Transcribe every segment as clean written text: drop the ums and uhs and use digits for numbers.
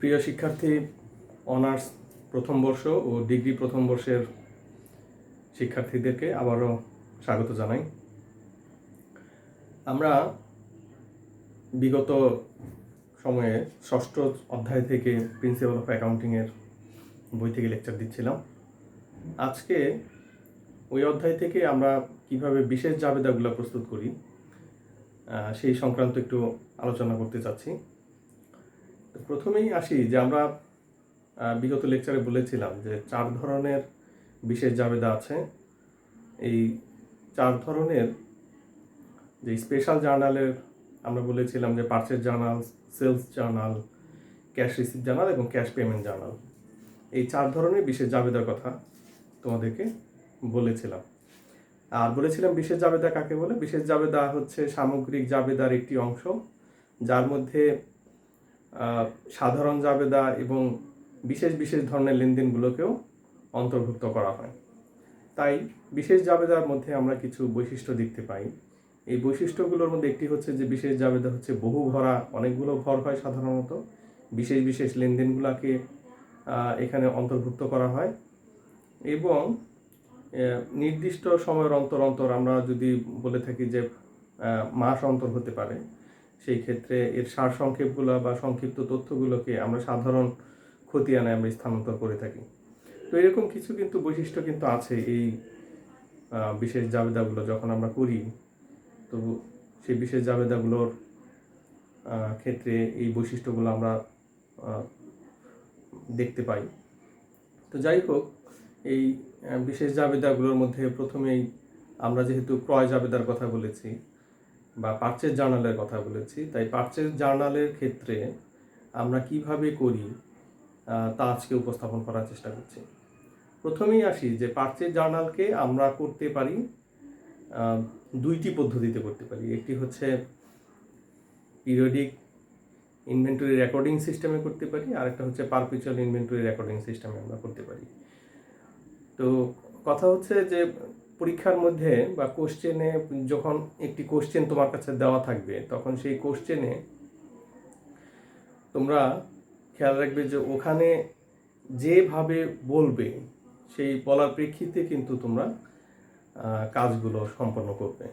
প্রিয় শিক্ষার্থী, অনার্স প্রথম বর্ষ ও ডিগ্রি প্রথম বর্ষের শিক্ষার্থীদেরকে আবারও স্বাগত জানাই। আমরা বিগত সময়ে ষষ্ঠ অধ্যায় থেকে প্রিন্সিপাল অফ অ্যাকাউন্টিংয়ের বই থেকে লেকচার দিচ্ছিলাম। আজকে ওই অধ্যায় থেকে আমরা কিভাবে বিশেষ জাবেদাগুলো প্রস্তুত করি সেই সংক্রান্ত একটু আলোচনা করতে চাচ্ছি। প্রথমেই আসি যে আমরা বিগত লেকচারে বলেছিলাম যে 4 ধরনের বিশেষ জাবেদা আছে। এই 4 ধরনের যে স্পেশাল জার্নালের আমরা বলেছিলাম যে purchase journal, sales journal, cash receipt journal এবং ক্যাশ পেমেন্ট জার্নাল, এই 4 ধরনের বিশেষ জাবেদার কথা তোমাদেরকে বলেছিলাম। আর বলেছিলাম বিশেষ জাবেদা কাকে বলে। বিশেষ জাবেদা হচ্ছে সামগ্রিক জাবেদার একটি অংশ, যার মধ্যে সাধারণ জাবেদা এবং বিশেষ বিশেষ ধরনের লেনদেনগুলোকেও অন্তর্ভুক্ত করা হয়। তাই বিশেষ জাবেদার মধ্যে আমরা কিছু বৈশিষ্ট্য দেখতে পাই। এই বৈশিষ্ট্যগুলোর মধ্যে একটি হচ্ছে যে বিশেষ জাবেদা হচ্ছে বহু ঘরা, অনেকগুলো ঘর হয় সাধারণত। বিশেষ বিশেষ লেনদেনগুলোকে এখানে অন্তর্ভুক্ত করা হয় এবং নির্দিষ্ট সময়ের অন্তর অন্তর, আমরা যদি বলে থাকি যে মাস অন্তর হতে পারে, সেই ক্ষেত্রে এর সারসংক্ষেপগুলো বা সংক্ষিপ্ত তথ্যগুলোকে আমরা সাধারণ খতিয়ানে আমরা স্থানান্তর করে থাকি। তো এরকম কিছু কিন্তু বৈশিষ্ট্য কিন্তু আছে এই বিশেষ জাবেদাগুলো যখন আমরা করি, তো সেই বিশেষ জাবেদাগুলোর ক্ষেত্রে এই বৈশিষ্ট্যগুলো আমরা দেখতে পাই। তো যাই হোক, এই বিশেষ জাবেদাগুলোর মধ্যে প্রথমেই আমরা যেহেতু ক্রয় জাবেদার কথা বলেছি বা পারচেজ জার্নালের কথা বলেছি, তাই পারচেজ জার্নালের ক্ষেত্রে আমরা কিভাবে করি তা আজকে উপস্থাপন করার চেষ্টা করছি। প্রথমেই আসি যে পারচেজ জার্নালকে আমরা করতে পারি দুইটি পদ্ধতিতে করতে পারি। একটি হচ্ছে পিরিয়ডিক ইনভেন্টরি রেকর্ডিং সিস্টেমে করতে পারি, আর একটা হচ্ছে পারপিচুয়াল ইনভেন্টরি রেকর্ডিং সিস্টেমে আমরা করতে পারি। তো কথা হচ্ছে যে পরীক্ষার মধ্যে বা কোশ্চেনে, যখন একটি কোশ্চেন তোমার কাছে দেওয়া থাকবে, তখন সেই কোশ্চেনে তোমরা খেয়াল রাখবে যে ওখানে যেভাবে বলবে সেই বলার প্রেক্ষিতে কিন্তু তোমরা কাজগুলো সম্পন্ন করবে।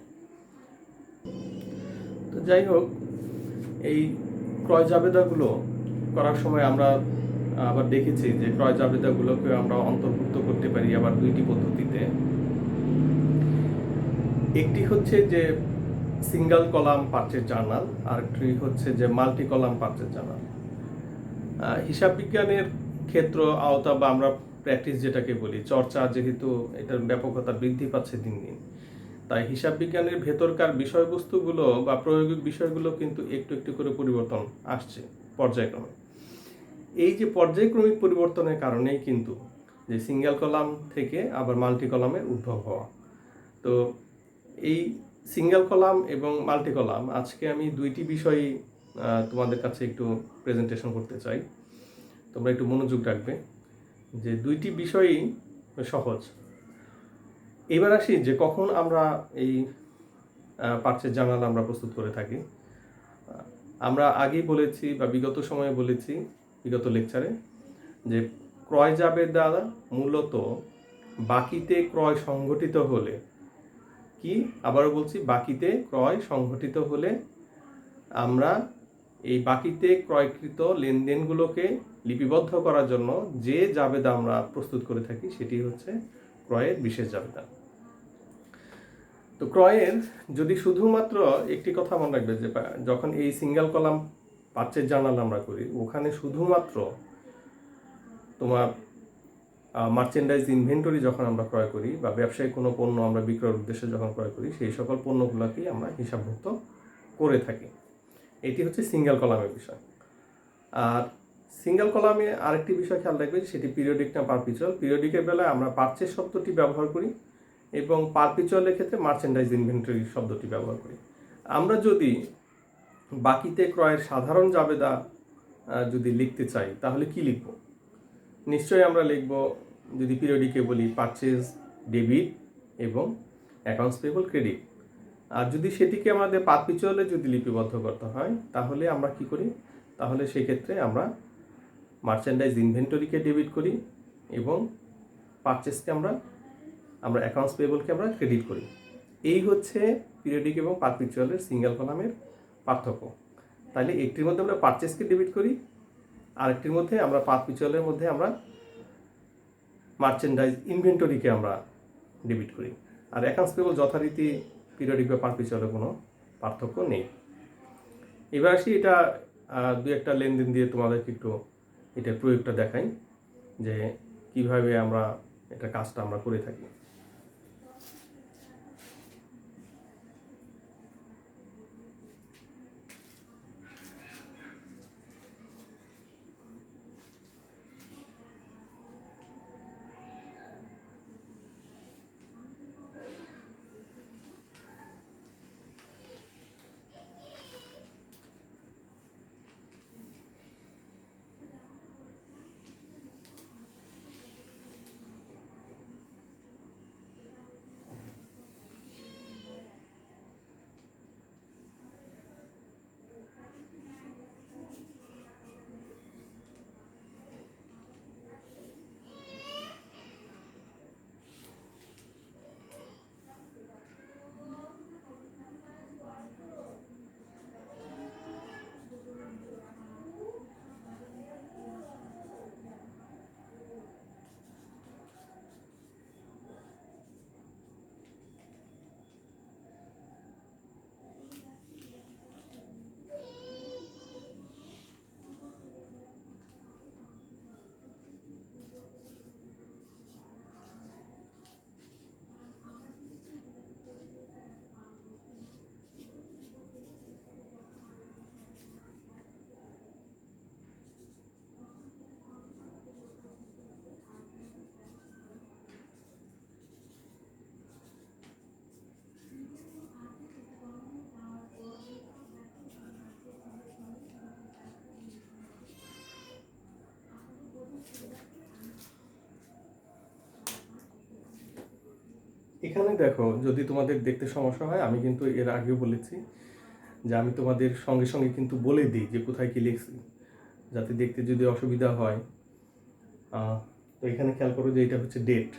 তো যাই হোক, এই ক্রয় জাবেদাগুলো করার সময় আমরা আবার দেখেছি যে ক্রয় জাবেদাগুলোকে আমরা অন্তর্ভুক্ত করতে পারি আবার দুইটি পদ্ধতিতে। একটি হচ্ছে যে সিঙ্গেল কলাম পারচেজ জার্নাল, আর একটি হচ্ছে যে মাল্টি কলাম পারচেজ জার্নাল। হিসাব বিজ্ঞানের ক্ষেত্র আওতা বা আমরা প্র্যাকটিস যেটাকে বলি, চর্চা, যেহেতু এটার ব্যাপকতা বৃদ্ধি পাচ্ছে দিন দিন, তাই হিসাব বিজ্ঞানের ভেতরকার বিষয়বস্তুগুলো বা প্রায়োগিক বিষয়গুলো কিন্তু একটু একটু করে পরিবর্তন আসছে পর্যায়ক্রমে। এই যে পর্যায়ক্রমিক পরিবর্তনের কারণেই কিন্তু যে সিঙ্গেল কলাম থেকে আবার মাল্টি কলামের উদ্ভব হওয়া। তো এই সিঙ্গেল কলাম এবং মাল্টি কলাম আজকে আমি দুইটি বিষয় তোমাদের কাছে একটু প্রেজেন্টেশন করতে চাই। তোমরা একটু মনোযোগ রাখবে যে দুইটি বিষয়ই সহজ। এবার আসি যে কখন আমরা এই পারচেজ জার্নাল আমরা প্রস্তুত করে থাকি। আমরা আগেই বলেছি বা বিগত সময়ে বলেছি, বিগত লেকচারে, যে ক্রয় জাবেদা মূলত বাকিতে ক্রয় সংঘটিত হলে, কি আবারও বলছি, বাকিতে ক্রয় সংঘটিত হলে আমরা এই বাকিতে ক্রয়কৃত লেনদেনগুলোকে লিপিবদ্ধ করার জন্য যে জাবেদা আমরা প্রস্তুত করে থাকি সেটি হচ্ছে ক্রয়ের বিশেষ জাবেদা। তো ক্রয়ের যদি শুধুমাত্র একটি কথা মনে রাখবে যে যখন এই সিঙ্গেল কলাম পারচেজ জার্নাল আমরা করি, ওখানে শুধুমাত্র তোমার মার্চেন্ডাইজ ইনভেন্টরি যখন আমরা ক্রয় করি বা ব্যবসায়িক কোনো পণ্য আমরা বিক্রয়ের উদ্দেশ্যে যখন ক্রয় করি, সেই সকল পণ্যগুলোকেই আমরা হিসাবভুক্ত করে থাকি। এটি হচ্ছে সিঙ্গেল কলামের বিষয়। আর সিঙ্গেল কলামে আরেকটি বিষয় খেয়াল রাখবে, সেটি পিরিয়ডিক না পারপিচুয়াল। পিরিয়ডিকের বেলায় আমরা পারচেজ শব্দটি ব্যবহার করি এবং পারপিচুয়ালের ক্ষেত্রে মার্চেন্ডাইজ ইনভেন্টরি শব্দটি ব্যবহার করি। আমরা যদি বাকিতে ক্রয়ের সাধারণ জাবেদা যদি লিখতে চাই, তাহলে কি লিখব? নিশ্চয়ই আমরা লিখব, যদি পিরিয়ডিকে বলি, পারচেজ ডেবিট এবং অ্যাকাউন্টস পেয়েবল ক্রেডিট। আর যদি সেটিকে আমাদের পারপিচুয়ালে যদি লিপিবদ্ধ করতে হয়, তাহলে আমরা কি করি? তাহলে সেক্ষেত্রে আমরা মার্চেন্ডাইজ ইনভেন্টরিকে ডেবিট করি এবং পারচেসকে আমরা অ্যাকাউন্টস পেয়েবলকে আমরা ক্রেডিট করি। এই হচ্ছে পিরিয়ডিক এবং পারপিচুয়ালের সিঙ্গেল কলামের পার্থক্য। তাহলে একটির মধ্যে আমরা পারচেসকে ডেবিট করি, আরেকটির মধ্যে আমরা পারপিচুয়ালের মধ্যে আমরা মার্চেন্ডাইজ ইনভেন্টরিকে আমরা ডেবিট করি। আর অ্যাকাউন্টস পেয়েবল যথারীতি পিরিয়ডিক বা পারপিচুয়ালের কোনো পার্থক্য নেই। এবার আসি এটা দু একটা লেনদেন দিয়ে তোমাদেরকে একটু এটার প্রয়োগটা দেখাই যে কিভাবে আমরা এটা কাজটা আমরা করে থাকি। এখানে দেখো, যদি তোমাদের দেখতে সমস্যা হয়, আমি কিন্তু এর আগেও বলেছি যে আমি তোমাদের সঙ্গে সঙ্গে কিন্তু বলে দিই যে কোথায় কি লিখছি, যাতে দেখতে যদি অসুবিধা হয়। তো এখানে খেয়াল করো যে এটা হচ্ছে ডেট।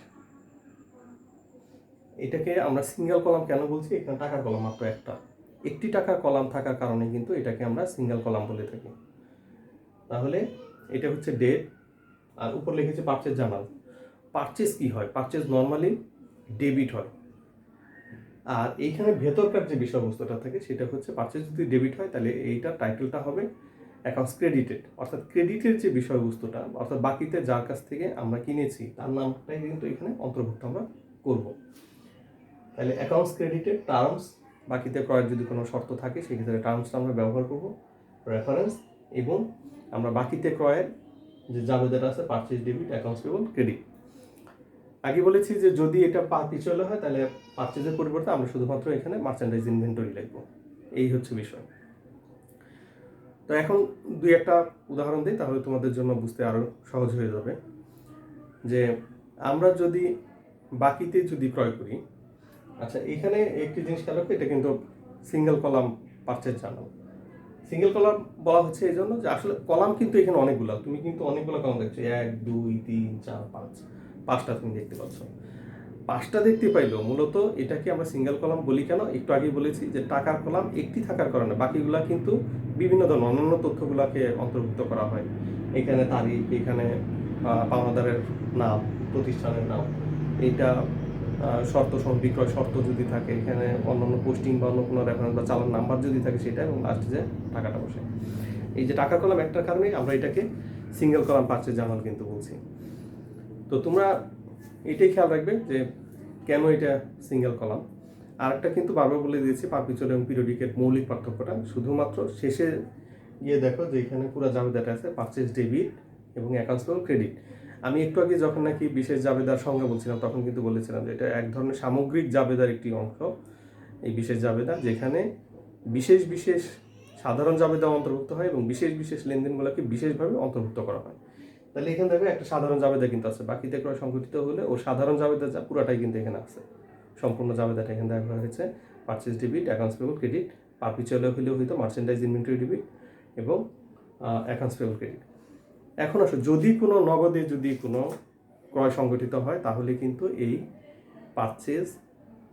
এটাকে আমরা সিঙ্গেল কলাম কেন বলছি? এখানে টাকার কলাম মাত্র একটি টাকার কলাম থাকার কারণে কিন্তু এটাকে আমরা সিঙ্গেল কলাম বলে থাকি। তাহলে এটা হচ্ছে ডেট, আর উপর লিখেছে পারচেজ জার্নাল। পারচেজ কি হয়? পারচেজ নর্মালি ডেবিট হয়, আর এইখানে ভেতরকার যে বিষয়বস্তুটা থাকে সেটা হচ্ছে পারচেজ যদি ডেবিট হয় তাহলে এইটার টাইটেলটা হবে অ্যাকাউন্টস ক্রেডিটেড, অর্থাৎ ক্রেডিটের যে বিষয়বস্তুটা, অর্থাৎ বাকিতে যার কাছ থেকে আমরা কিনেছি তার নামটাই কিন্তু এখানে অন্তর্ভুক্ত আমরা করব। তাহলে অ্যাকাউন্টস ক্রেডিটেড টার্মস, বাকিতে ক্রয়ের যদি কোনো শর্ত থাকে সেক্ষেত্রে টার্মসটা আমরা ব্যবহার করব, রেফারেন্স, এবং আমরা বাকিতে ক্রয়ের যে জাবেদাটা আছে purchase debit, accounts payable, credit. আগে বলেছি যে যদি এটা পারপিচুয়াল হয় তাহলে পারচেজের পরিবর্তে আমরা শুধুমাত্র এখানে মার্চেন্ডাইজ ইনভেন্টরি লিখব। এই হচ্ছে বিষয়। তো এখন দুই একটা উদাহরণ দিই, তাহলে তোমাদের জন্য বুঝতে আরও সহজ হয়ে যাবে। যে আমরা যদি বাকিতে যদি ক্রয় করি, আচ্ছা এখানে একটি জিনিস খেয়াল রাখো, এটা কিন্তু single column purchase journal. Single column বলা হচ্ছে এই জন্য যে আসলে কলাম কিন্তু এখানে অনেকগুলো, তুমি কিন্তু অনেকগুলো কলাম দেখছো, 1 2 3 4 5, 5টা তুমি দেখতে পাচ্ছ। 5টা দেখতে পাইলেও মূলত এটাকে আমরা সিঙ্গেল কলাম বলি কেন? একটু আগেই বলেছি যে টাকার কলাম একটি থাকার কারণে বাকিগুলা কিন্তু বিভিন্ন ধরনের অন্যান্য তথ্যগুলোকে অন্তর্ভুক্ত করা হয়। এখানে তারিখ, এখানে পাওনাদারের নাম, প্রতিষ্ঠানের নাম, এইটা শর্ত বিক্রয় শর্ত যদি থাকে, এখানে অন্যান্য পোস্টিং বা অন্য কোনো রেফারেন্স বা চালান নাম্বার যদি থাকে সেটা, এবং লাস্টে যে টাকাটা বসে। এই যে টাকার কলাম একটার কারণে আমরা এটাকে সিঙ্গেল কলাম পারচেজ জার্নাল কিন্তু বলছি। তো তোমরা এটাই খেয়াল রাখবে যে কেন এটা সিঙ্গেল কলাম। আরেকটা কিন্তু বারবার বলে দিয়েছি, পারপিচুয়াল এবং পিরিয়ডিকের মৌলিক পার্থক্যটা শুধুমাত্র শেষে গিয়ে দেখো যে এখানে পুরো জাবেদাটা আছে পারচেজ ডেবিট এবং অ্যাকাউন্টস পেয়েবল ক্রেডিট। আমি একটু আগে যখন নাকি বিশেষ জাবেদার সংজ্ঞা বলছিলাম তখন কিন্তু বলেছিলাম যে এটা এক ধরনের সামগ্রিক জাবেদার একটি অংশ, এই বিশেষ জাবেদা, যেখানে বিশেষ বিশেষ সাধারণ জাবেদা অন্তর্ভুক্ত হয় এবং বিশেষ বিশেষ লেনদেনগুলোকে বিশেষভাবে অন্তর্ভুক্ত করা হয়। তাহলে এখানে দেখো একটা সাধারণ জাবেদা কিন্তু আছে, বাকিতে ক্রয় সংঘটিত হলে ও সাধারণ জাবেদা যা পুরাটাই কিন্তু এখানে আছে, সম্পূর্ণ জাবেদাটা এখানে দেখা হয়েছে purchase debit, accounts payable, credit. Perpetual হলেও হয়তো মার্চেন্ডাইজ ইনভেন্টরি ডেবিট এবং অ্যাকাউন্টস পেয়েবল, ক্রেডিট। এখন আসো, যদি কোনো নগদে যদি কোনো ক্রয় সংগঠিত হয় তাহলে কিন্তু এই পারচেজ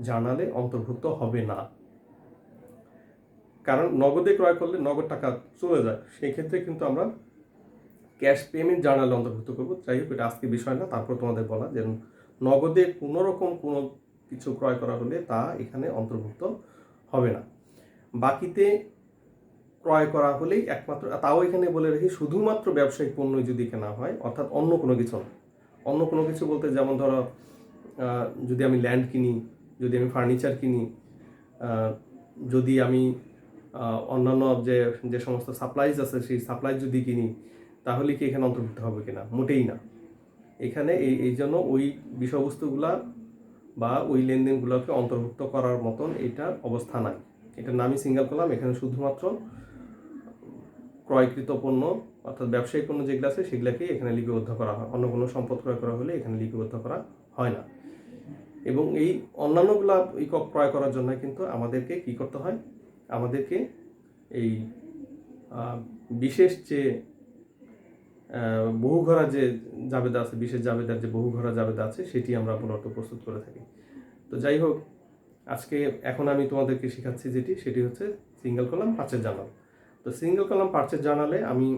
জার্নালে অন্তর্ভুক্ত হবে না, কারণ নগদে ক্রয় করলে নগদ টাকা চলে যায়, সেই ক্ষেত্রে কিন্তু আমরা ক্যাশ পেমেন্ট জার্নালে অন্তর্ভুক্ত করবো। যাই হোক, এটা আজকে বিষয় না, তারপর তোমাদের বলা যে নগদে কোনো রকম কোনো কিছু ক্রয় করা হলে তা এখানে অন্তর্ভুক্ত হবে না। বাকিতে ক্রয় করা হলেই একমাত্র, তাও এখানে বলে রাখি, শুধুমাত্র ব্যবসায়িক পণ্য যদি কেনা হয়, অর্থাৎ অন্য কোনো কিছু না। অন্য কোনো কিছু বলতে যেমন ধরো যদি আমি ল্যান্ড কিনি, যদি আমি ফার্নিচার কিনি, যদি আমি অন্যান্য যে যে সমস্ত সাপ্লাইজ আছে সেই সাপ্লাইজ যদি কিনি, তাহলে কি এখানে অন্তর্ভুক্ত হবে কিনা? মোটেই না। এখানে এই জন্য ওই বিষয়বস্তুগুলা বা ওই লেনদেনগুলোকে অন্তর্ভুক্ত করার মতন এটার অবস্থা নাই। এটার নামই সিঙ্গেল কলাম। এখানে শুধুমাত্র ক্রয়কৃত পণ্য অর্থাৎ ব্যবসায়িক পণ্য যেগুলো আছে সেগুলোকেই এখানে লিপিবদ্ধ করা হয়। অন্য কোনো সম্পদ ক্রয় করা হলে এখানে লিপিবদ্ধ করা হয় না। এবং এই অন্যান্যগুলা একক ক্রয় করার জন্য কিন্তু আমাদেরকে কি করতে হয়? আমাদেরকে এই বিশেষ যে বহুঘরা যে জাবেদা আছে, বিশেষ জাবেদার যে বহুঘরা জাবেদা আছে, সেটি আমরা মূলত প্রস্তুত করে থাকি। তো যাই হোক, আজকে এখন আমি তোমাদেরকে শেখাচ্ছি সেটি হচ্ছে সিঙ্গেল কলাম পারচেজ জার্নাল। তো সিঙ্গেল কলাম পারচেজ জার্নালে আমি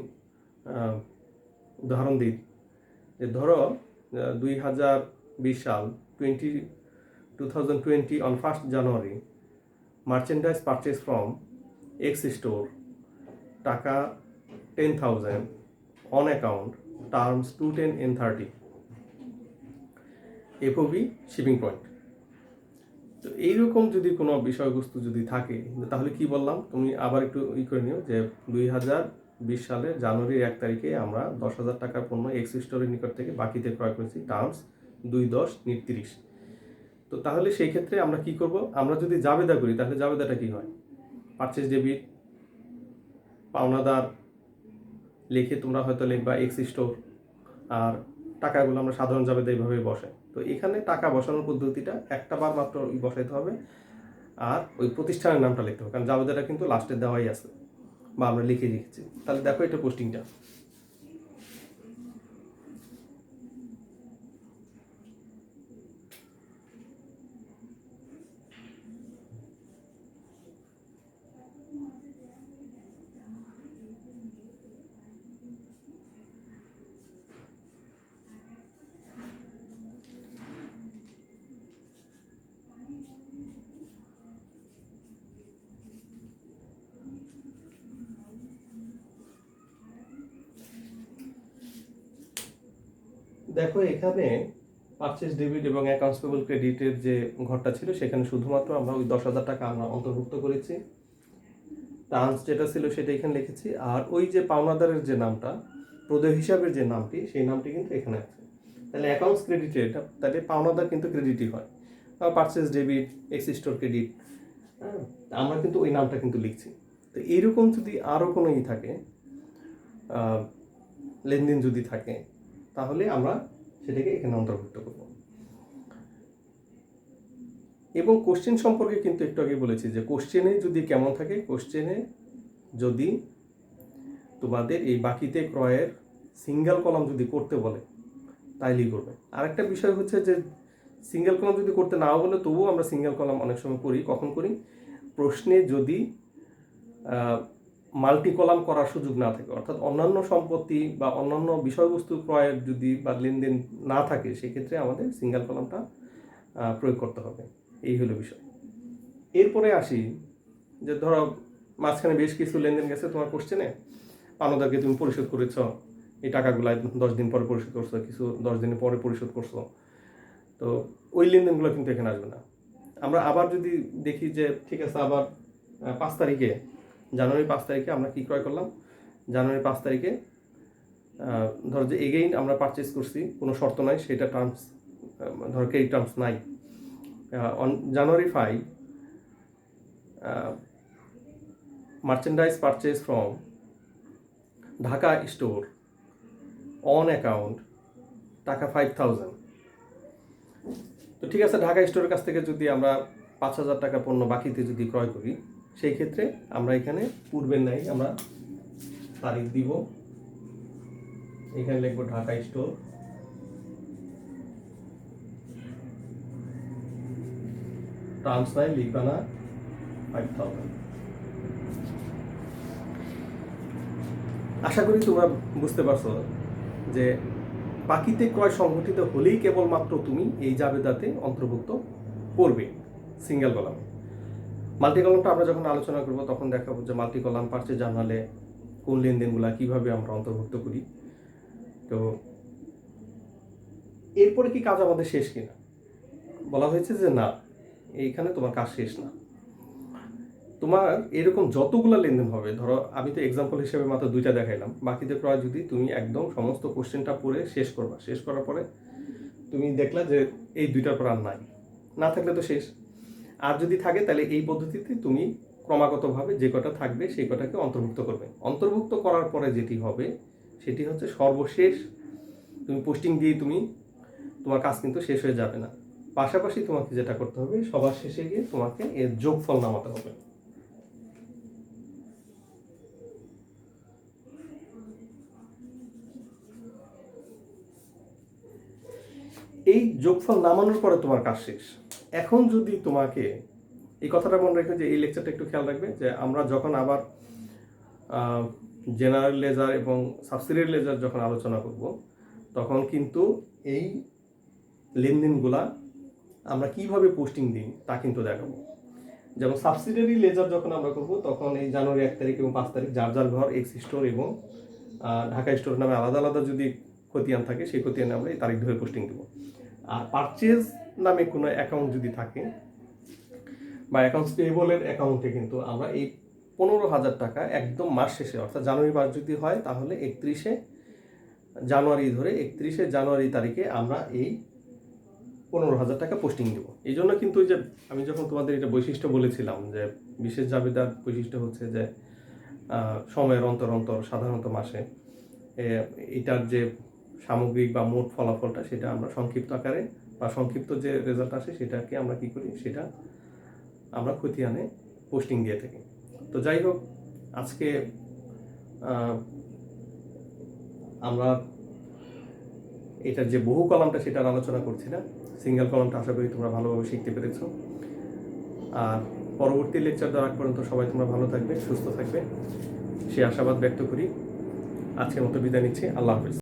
উদাহরণ দিই যে ধরো 2020 সাল 2020 on 1st January merchandise purchase from X store টাকা 10,000 on account terms 210 N30 FOB shipping point. তো এইরকম যদি কোনো বিষয়বস্তু যদি থাকে তাহলে কি বললাম, তুমি আবার একটু করে নিও যে 2020 সালের জানুয়ারির 1 তারিখে আমরা 10,000 টাকার পণ্য এক্স স্টোরের নিকট থেকে বাকিতে ক্রয় করেছি, টার্মস 2/10/30। তো তাহলে সেই ক্ষেত্রে আমরা কি করব? আমরা যদি জাবেদা করি তাহলে জাবেদাটা কি হয়? পারচেজ ডেবিট পাওনাদার লিখে তোমরা হয়তো লিখবা এক্স স্টোর, আর টাকাগুলো আমরা সাধারণ জাবেদা এইভাবে বসাই। তো এখানে টাকা বসানোর পদ্ধতিটা একটা বার মাত্র বসাইতে হবে, আর ওই প্রতিষ্ঠানের নামটা লিখতে হবে, কারণ জাবেদাটা কিন্তু লাস্টে দেওয়াই আছে বা আমরা লিখে রেখেছি। তাহলে দেখো এটা পোস্টিংটা। দেখো এখানে পারচেজ ডেবিট এবং অ্যাকাউন্টস পেবল ক্রেডিটের যে ঘরটা ছিল সেখানে শুধুমাত্র আমরা ওই 10,000 টাকা আমরা অন্তর্ভুক্ত করেছি। টার্মস যেটা ছিল সেটা এখানে লিখেছি, আর ওই যে পাওনাদারের যে নামটা, প্রদেয় হিসাবের যে নামটি, সেই নামটি কিন্তু এখানে আছে। তাহলে অ্যাকাউন্টস ক্রেডিটে এটা, তাহলে পাওনাদার কিন্তু ক্রেডিটই হয়। Purchase debit, x store credit, হ্যাঁ, আমরা কিন্তু ওই নামটা কিন্তু লিখছি। তো এইরকম যদি আরও কোনো থাকে লেনদেন যদি থাকে তাহলে আমরা সেটাকে এখানে অন্তর্ভুক্ত করব। এবং কোশ্চেন সম্পর্কে কিন্তু একটু আগে বলেছি যে কোশ্চেনে যদি কেমন থাকে, কোশ্চেনে যদি তোমাদের এই বাকিতে ক্রয়ের সিঙ্গেল কলাম যদি করতে বলে তাইলেই করবে। আরেকটা বিষয় হচ্ছে যে সিঙ্গেল কলাম যদি করতে নাও বলে তবুও আমরা সিঙ্গেল কলাম অনেক সময় করি। কখন করি? প্রশ্নে যদি মাল্টি কলাম করার সুযোগ না থাকে, অর্থাৎ অন্যান্য সম্পত্তি বা অন্যান্য বিষয়বস্তু ক্রয়ের যদি বা লেনদেন না থাকে, সেক্ষেত্রে আমাদের সিঙ্গেল কলামটা প্রয়োগ করতে হবে। এই হলো বিষয়। এরপরে আসি যে ধরো মাঝখানে বেশ কিছু লেনদেন গেছে তোমার কোশ্চেনে, পাওনাদারকে তুমি পরিশোধ করেছ, এই টাকাগুলো 10 দিন পরে পরিশোধ করছো, কিছু 10 দিন পরে পরিশোধ করছো, তো ওই লেনদেনগুলো কিন্তু এখানে আসবে না। আমরা আবার যদি দেখি যে ঠিক আছে, আবার 5 তারিখে, জানুয়ারি 5 তারিখে আমরা কি ক্রয় করলাম? জানুয়ারি 5 তারিখে ধরো যে এগেইন আমরা পারচেস করছি, কোনো শর্ত নাই, সেটা টার্মস ধরো ক্রেডিট টার্মস নাই। On January 5 merchandise purchase from Dhaka store on account টাকা 5,000। তো ঠিক আছে, ঢাকা স্টোরের কাছ থেকে যদি আমরা 5,000 টাকা পণ্য বাকিতে যদি ক্রয় করি, সেই ক্ষেত্রে আমরা এখানে পূর্বের নাই আমরা তারিখ দিব এখানে লিখবো ঢাকা স্টোর, টার্মস নাই, লিখবা না 5000। আশা করি তোমরা বুঝতে পারছো যে বাকিতে ক্রয় সংঘটিত হলেই কেবলমাত্র তুমি এই জাবেদাতে অন্তর্ভুক্ত করবে সিঙ্গেল কলাম। মাল্টি কলামটা আমরা যখন আলোচনা করব তখন দেখাবো যে মাল্টি কলাম পারচেজ জার্নালে কোন লেনদেনগুলো কিভাবে আমরা অন্তর্ভুক্ত করি। তো এরপরে কি কাজ আমাদের শেষ কিনা? বলা হয়েছে যে না, এইখানে তোমার কাজ শেষ না। তোমার এরকম যতগুলো লেনদেন হবে, ধরো আমি তো এক্সাম্পল হিসেবে মাত্র 2টা দেখাইলাম, বাকিতে ক্রয় যদি তুমি একদম সমস্ত কোশ্চেনটা পড়ে শেষ করবা, শেষ করার পরে তুমি দেখলা যে এই 2টার পর আর নাই, না থাকলে তো শেষ। আর যদি থাকে তাহলে এই পদ্ধতিতে তুমি ক্রমাগতভাবে যে কটা থাকবে সেই কটাকে অন্তর্ভুক্ত করবে। অন্তর্ভুক্ত করার পরে যেটি হবে সেটি হচ্ছে সর্বশেষ তুমি পোস্টিং দিয়ে তোমার কাজ কিন্তু শেষ হয়ে যাবে না। পাশাপাশি তোমাকে যেটা করতে হবে, সবার শেষে গিয়ে তোমাকে এর যোগফল নামাতে হবে। এই যোগফল নামানোর পরে তোমার কাজ শেষ। এখন যদি তোমাকে এই কথাটা মনে রাখবে যে এই লেকচারটা একটু খেয়াল রাখবে যে আমরা যখন আবার জেনারেল লেজার এবং সাবসিডিয়ারি লেজার যখন আলোচনা করব তখন কিন্তু এই লেনদেনগুলা আমরা কিভাবে পোস্টিং দিই তা কিন্তু দেখাবো। যেমন সাবসিডিয়ারি লেজার যখন আমরা করব তখন এই জানুয়ারি 1 তারিখ এবং 5 তারিখ যার যার ঘর এক্স স্টোর এবং ঢাকা স্টোর নামে আলাদা আলাদা যদি খতিয়ান থাকে সেই খতিয়ানে আমরা এই তারিখ ধরে পোস্টিং দেবো। আর পারচেজ নামে কোনো অ্যাকাউন্ট যদি থাকে বা অ্যাকাউন্টস পেয়েবলের অ্যাকাউন্টে কিন্তু আমরা এই 15,000 টাকা একদম মাস শেষে, অর্থাৎ জানুয়ারি মাস যদি হয় তাহলে 31শে জানুয়ারি ধরে 31শে জানুয়ারি তারিখে আমরা এই 15,000 টাকা পোস্টিং দেব। এই জন্য কিন্তু যে আমি যখন তোমাদের এটা বৈশিষ্ট্য বলেছিলাম যে বিশেষ জাবেদার বৈশিষ্ট্য হচ্ছে যে সময়ের অন্তর অন্তর সাধারণত মাসে এটার যে সামগ্রিক বা মোট ফলাফলটা সেটা আমরা সংক্ষিপ্ত আকারে বা সংক্ষিপ্ত যে রেজাল্ট আসে সেটাকে আমরা কি করি, সেটা আমরা খতিয়ানে পোস্টিং দিয়ে থাকি। তো যাই হোক, আজকে আমরা এটার যে বহু কলামটা সেটার আলোচনা করছি না, সিঙ্গেল কলামটা আশা করি তোমরা ভালোভাবে শিখতে পেরেছো। আর পরবর্তী লেকচার দেওয়ার পর্যন্ত সবাই তোমরা ভালো থাকবে, সুস্থ থাকবে, সে আশাবাদ ব্যক্ত করি। আজকের মতো বিদায় নিচ্ছি। আল্লাহ হাফেজ।